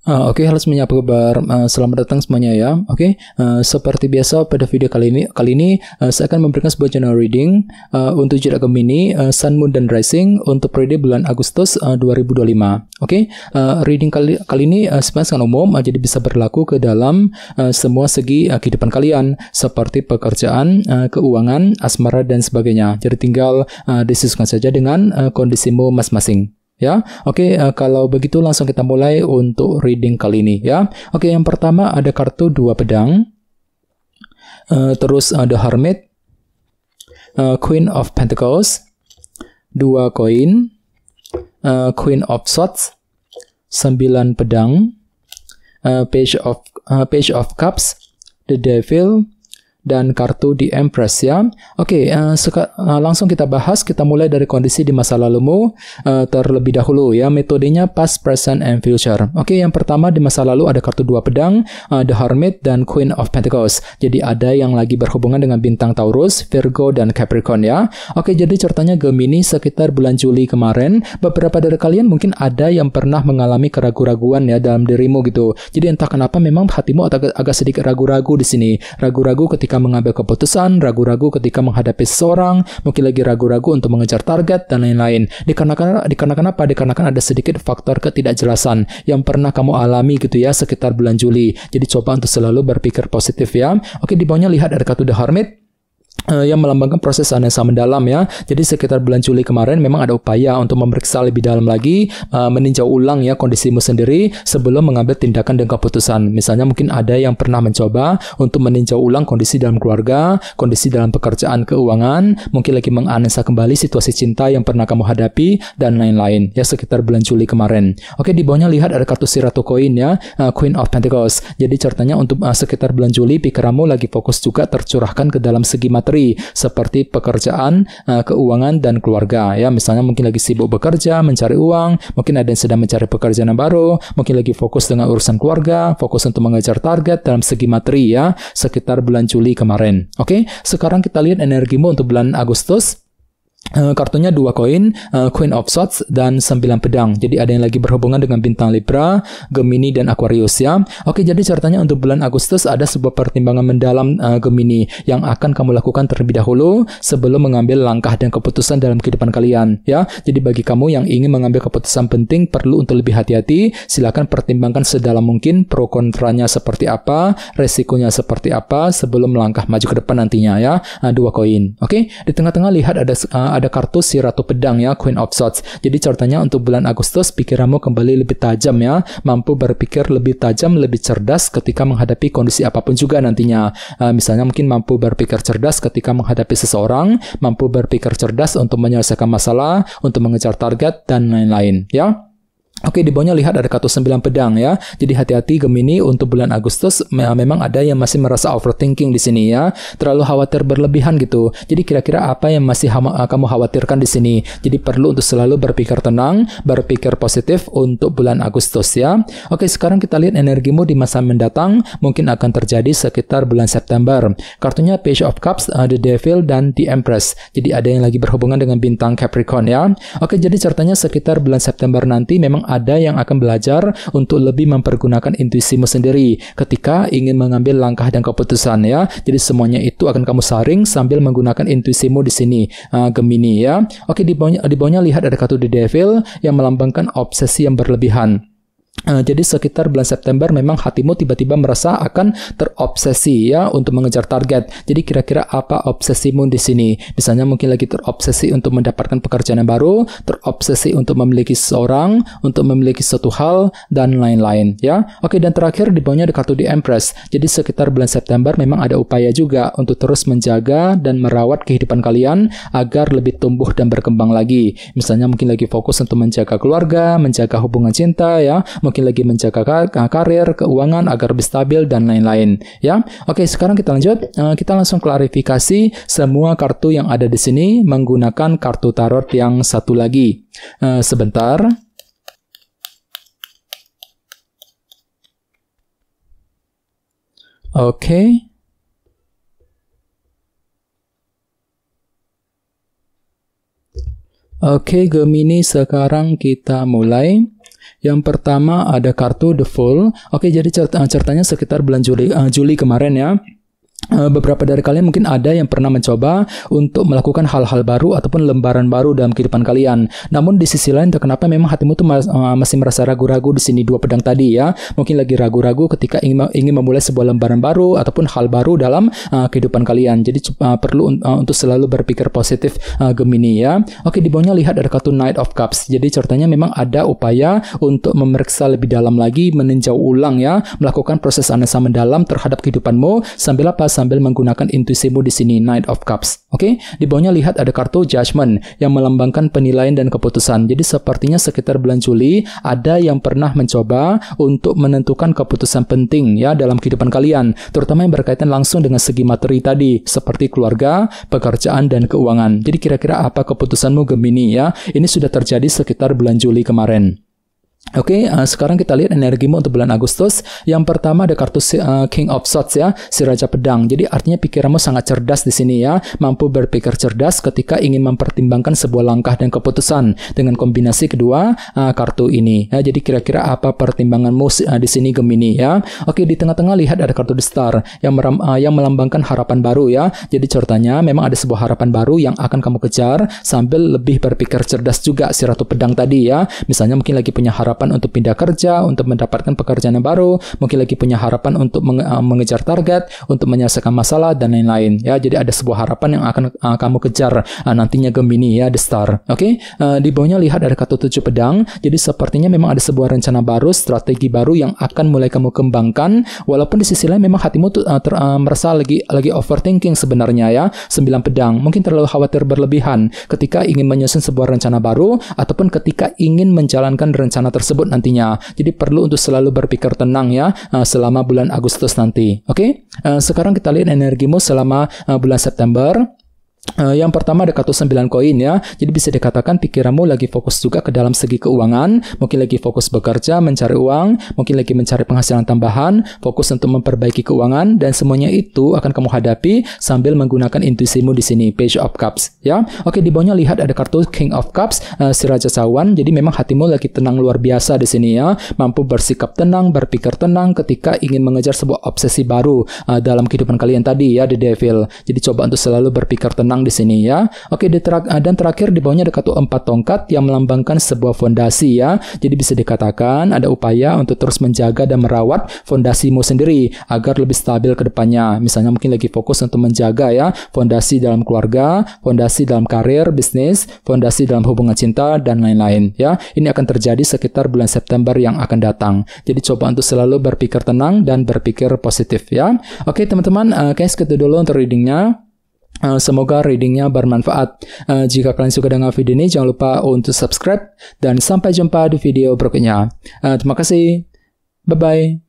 Oke, halo semuanya, apa kabar? Selamat datang semuanya ya. Oke, seperti biasa pada video kali ini saya akan memberikan sebuah general reading untuk zodiak Gemini, Sun, Moon, dan Rising untuk periode bulan Agustus 2025. Oke, reading kali ini sebenarnya sangat umum, jadi bisa berlaku ke dalam semua segi kehidupan kalian, seperti pekerjaan, keuangan, asmara, dan sebagainya. Jadi tinggal disesuaikan saja dengan kondisimu masing-masing. Ya, oke, kalau begitu langsung kita mulai untuk reading kali ini ya. Oke, yang pertama ada kartu 2 pedang, terus ada Hermit, Queen of Pentacles, 2 koin, Queen of Swords, 9 pedang, Page of Cups, The Devil, dan kartu The Empress ya. Oke, langsung kita bahas. Kita mulai dari kondisi di masa lalumu terlebih dahulu ya. Metodenya past, present, and future. Oke, yang pertama di masa lalu ada kartu 2 pedang, The Hermit, dan Queen of Pentacles. Jadi ada yang lagi berhubungan dengan bintang Taurus, Virgo, dan Capricorn ya. Oke, jadi ceritanya Gemini sekitar bulan Juli kemarin, beberapa dari kalian mungkin ada yang pernah mengalami keraguan-raguan ya dalam dirimu gitu. Jadi entah kenapa memang hatimu agak sedikit ragu-ragu di sini. Ragu-ragu ketika mengambil keputusan, ragu-ragu ketika menghadapi seseorang, mungkin lagi ragu-ragu untuk mengejar target, dan lain-lain. Dikarenakan ada sedikit faktor ketidakjelasan yang pernah kamu alami gitu ya sekitar bulan Juli. Jadi coba untuk selalu berpikir positif ya. Oke, di bawahnya lihat ada kartu The Hermit, yang melambangkan proses analisa mendalam ya. Jadi sekitar bulan Juli kemarin memang ada upaya untuk memeriksa lebih dalam lagi, meninjau ulang ya kondisimu sendiri sebelum mengambil tindakan dan keputusan. Misalnya mungkin ada yang pernah mencoba untuk meninjau ulang kondisi dalam keluarga, kondisi dalam pekerjaan, keuangan, mungkin lagi menganalisa kembali situasi cinta yang pernah kamu hadapi, dan lain-lain ya sekitar bulan Juli kemarin. Oke, di bawahnya lihat ada kartu si Ratu Koin ya, Queen of Pentacles. Jadi ceritanya untuk sekitar bulan Juli pikiranmu lagi fokus juga tercurahkan ke dalam segi materi seperti pekerjaan, keuangan, dan keluarga ya. Misalnya mungkin lagi sibuk bekerja, mencari uang, mungkin ada yang sedang mencari pekerjaan yang baru, mungkin lagi fokus dengan urusan keluarga, fokus untuk mengejar target dalam segi materi ya, sekitar bulan Juli kemarin. Oke, sekarang kita lihat energimu untuk bulan Agustus. Kartunya 2 koin, Queen of Swords, dan 9 pedang. Jadi ada yang lagi berhubungan dengan bintang Libra, Gemini, dan Aquarius ya. Oke, jadi ceritanya untuk bulan Agustus ada sebuah pertimbangan mendalam Gemini yang akan kamu lakukan terlebih dahulu sebelum mengambil langkah dan keputusan dalam kehidupan kalian ya. Jadi bagi kamu yang ingin mengambil keputusan penting perlu untuk lebih hati-hati. Silakan pertimbangkan sedalam mungkin pro kontranya seperti apa, resikonya seperti apa sebelum melangkah maju ke depan nantinya ya. 2 koin. Oke, di tengah-tengah lihat ada kartu si Ratu Pedang ya, Queen of Swords. Jadi ceritanya untuk bulan Agustus pikiranmu kembali lebih tajam ya, mampu berpikir lebih tajam, lebih cerdas ketika menghadapi kondisi apapun juga nantinya. Misalnya mungkin mampu berpikir cerdas ketika menghadapi seseorang, mampu berpikir cerdas untuk menyelesaikan masalah, untuk mengejar target, dan lain-lain ya. Oke, di bawahnya lihat ada kartu 9 pedang ya. Jadi hati-hati Gemini untuk bulan Agustus, memang ada yang masih merasa overthinking di sini ya. Terlalu khawatir berlebihan gitu. Jadi kira-kira apa yang masih kamu khawatirkan di sini? Jadi perlu untuk selalu berpikir tenang, berpikir positif untuk bulan Agustus ya. Oke, sekarang kita lihat energimu di masa mendatang mungkin akan terjadi sekitar bulan September. Kartunya Page of Cups, The Devil, dan The Empress. Jadi ada yang lagi berhubungan dengan bintang Capricorn ya. Oke, jadi ceritanya sekitar bulan September nanti memang ada yang akan belajar untuk lebih mempergunakan intuisimu sendiri ketika ingin mengambil langkah dan keputusan ya. Jadi semuanya itu akan kamu saring sambil menggunakan intuisimu di sini, Gemini ya. Oke, di bawahnya lihat ada kartu The Devil yang melambangkan obsesi yang berlebihan. Jadi sekitar bulan September memang hatimu tiba-tiba merasa akan terobsesi ya untuk mengejar target. Jadi kira-kira apa obsesimu di sini? Misalnya mungkin lagi terobsesi untuk mendapatkan pekerjaan yang baru, terobsesi untuk memiliki seseorang, untuk memiliki suatu hal, dan lain-lain ya. Oke, dan terakhir di bawahnya ada kartu The Empress. Jadi sekitar bulan September memang ada upaya juga untuk terus menjaga dan merawat kehidupan kalian agar lebih tumbuh dan berkembang lagi. Misalnya mungkin lagi fokus untuk menjaga keluarga, menjaga hubungan cinta ya, mungkin lagi menjaga karir, keuangan agar lebih stabil, dan lain-lain ya. Oke, sekarang kita lanjut. Kita langsung klarifikasi semua kartu yang ada di sini menggunakan kartu tarot yang satu lagi. Sebentar. Oke. Oke, Gemini, sekarang kita mulai. Yang pertama ada kartu The Fool. Oke, jadi ceritanya sekitar bulan Juli kemarin ya. Beberapa dari kalian mungkin ada yang pernah mencoba untuk melakukan hal-hal baru ataupun lembaran baru dalam kehidupan kalian. Namun di sisi lain, entah kenapa memang hatimu tuh masih merasa ragu-ragu di sini 2 pedang tadi ya. Mungkin lagi ragu-ragu ketika ingin memulai sebuah lembaran baru ataupun hal baru dalam kehidupan kalian. Jadi perlu untuk selalu berpikir positif Gemini ya. Oke, di bawahnya lihat ada kartu Knight of Cups. Jadi ceritanya memang ada upaya untuk memeriksa lebih dalam lagi, meninjau ulang ya, melakukan proses analisa mendalam terhadap kehidupanmu sambil menggunakan intuisimu di sini, Knight of Cups. Oke, di bawahnya lihat ada kartu Judgment yang melambangkan penilaian dan keputusan. Jadi sepertinya sekitar bulan Juli ada yang pernah mencoba untuk menentukan keputusan penting ya dalam kehidupan kalian, terutama yang berkaitan langsung dengan segi materi tadi, seperti keluarga, pekerjaan, dan keuangan. Jadi kira-kira apa keputusanmu Gemini ya? Ini sudah terjadi sekitar bulan Juli kemarin. Oke, sekarang kita lihat energimu untuk bulan Agustus. Yang pertama ada kartu King of Swords ya, si Raja Pedang. Jadi artinya pikiranmu sangat cerdas di sini ya, mampu berpikir cerdas ketika ingin mempertimbangkan sebuah langkah dan keputusan dengan kombinasi kedua kartu ini. Ya, jadi kira-kira apa pertimbanganmu di sini Gemini ya? Oke, di tengah-tengah lihat ada kartu The Star yang melambangkan harapan baru ya. Jadi ceritanya memang ada sebuah harapan baru yang akan kamu kejar sambil lebih berpikir cerdas juga si Ratu Pedang tadi ya. Misalnya mungkin lagi punya harapan untuk pindah kerja, untuk mendapatkan pekerjaan yang baru, mungkin lagi punya harapan untuk mengejar target, untuk menyelesaikan masalah dan lain-lain ya. Jadi ada sebuah harapan yang akan kamu kejar nantinya Gemini ya, The Star. Oke, di bawahnya lihat ada kartu 7 pedang. Jadi sepertinya memang ada sebuah rencana baru, strategi baru yang akan mulai kamu kembangkan, walaupun di sisi lain memang hatimu tuh merasa lagi overthinking sebenarnya ya. 9 pedang, mungkin terlalu khawatir berlebihan ketika ingin menyusun sebuah rencana baru ataupun ketika ingin menjalankan rencana tersebut nantinya. Jadi perlu untuk selalu berpikir tenang ya selama bulan Agustus nanti. Oke, sekarang kita lihat energimu selama bulan September. Yang pertama ada kartu 9 koin ya. Jadi bisa dikatakan pikiranmu lagi fokus juga ke dalam segi keuangan, mungkin lagi fokus bekerja, mencari uang, mungkin lagi mencari penghasilan tambahan, fokus untuk memperbaiki keuangan, dan semuanya itu akan kamu hadapi sambil menggunakan intuisimu di sini, Page of Cups ya. Oke, di bawahnya lihat ada kartu King of Cups, si Raja Cawan. Jadi memang hatimu lagi tenang luar biasa di sini ya, mampu bersikap tenang, berpikir tenang ketika ingin mengejar sebuah obsesi baru dalam kehidupan kalian tadi ya, The Devil. Jadi coba untuk selalu berpikir tenang di sini ya. Oke, dan terakhir di bawahnya ada kartu 4 tongkat yang melambangkan sebuah fondasi ya. Jadi bisa dikatakan ada upaya untuk terus menjaga dan merawat fondasimu sendiri agar lebih stabil ke depannya. Misalnya mungkin lagi fokus untuk menjaga ya fondasi dalam keluarga, fondasi dalam karir, bisnis, fondasi dalam hubungan cinta, dan lain-lain ya. Ini akan terjadi sekitar bulan September yang akan datang. Jadi coba untuk selalu berpikir tenang dan berpikir positif ya. Oke teman-teman, guys, segitu dulu untuk readingnya. Semoga readingnya bermanfaat. Jika kalian suka dengan video ini, jangan lupa untuk subscribe dan sampai jumpa di video berikutnya. Terima kasih. Bye-bye.